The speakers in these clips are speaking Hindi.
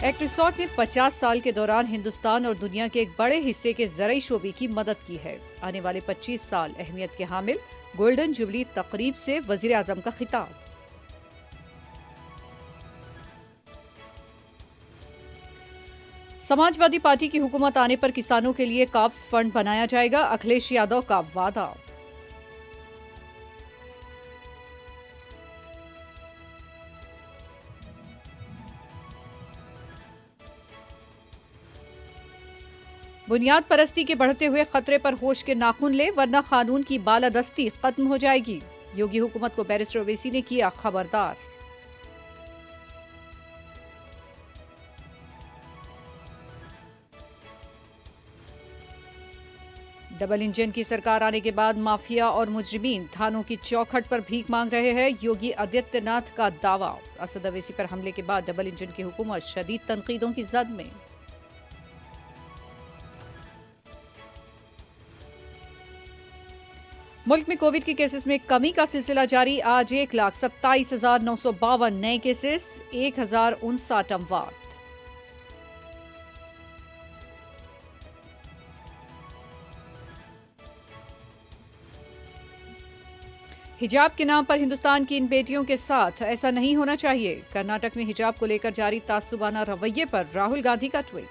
एक रिसोर्ट ने 50 साल के दौरान हिंदुस्तान और दुनिया के एक बड़े हिस्से के ज़रई शोबे की मदद की है। आने वाले 25 साल अहमियत के हामिल गोल्डन जुबली तकरीब से वजीर आजम का खिताब। समाजवादी पार्टी की हुकूमत आने पर किसानों के लिए कॉप्स फंड बनाया जाएगा, अखिलेश यादव का वादा। बुनियाद परस्ती के बढ़ते हुए खतरे पर होश के नाखून ले, वरना कानून की बालादस्ती खत्म हो जाएगी। योगी हुकूमत को बैरिस्टर ओवैसी ने किया खबरदार। डबल इंजन की सरकार आने के बाद माफिया और मुजरिमीन थानों की चौखट पर भीख मांग रहे हैं, योगी आदित्यनाथ का दावा। असद ओवैसी पर हमले के बाद डबल इंजन की हुकूमत शदीद तनकीदों की जद में। मुल्क में कोविड के केसेस में कमी का सिलसिला जारी। आज 1,27,952 नए केसेस, 1,059 अमवात। हिजाब के नाम पर हिंदुस्तान की इन बेटियों के साथ ऐसा नहीं होना चाहिए। कर्नाटक में हिजाब को लेकर जारी तासुबाना रवैये पर राहुल गांधी का ट्वीट।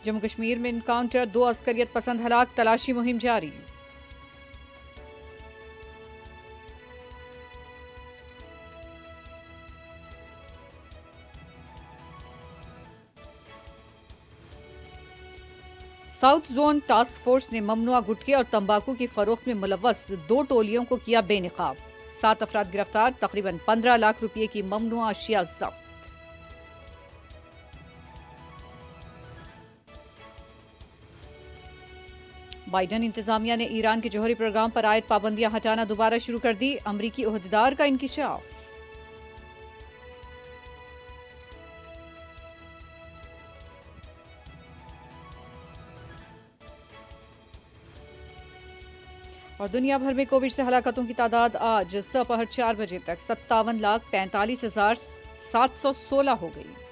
जम्मू कश्मीर में इनकाउंटर, 2 अस्करियत पसंद हलाक, तलाशी मुहिम जारी। साउथ जोन टास्क फोर्स ने ममनुआ गुटखे और तंबाकू की फरोख्त में मुलव्वस 2 टोलियों को किया बेनकाब। 7 अफराद गिरफ्तार, तकरीबन 15 लाख रुपये की ममनुआ अशिया जब्त। बाइडन इंतजामिया ने ईरान के जौहरी प्रोग्राम पर आयद पाबंदियां हटाना दोबारा शुरू कर दी, अमरीकी ओहदेदार का इंकिशाफ। और दुनिया भर में कोविड से हलाकतों की तादाद आज सपहर 4 बजे तक 57,45,716 हो गई।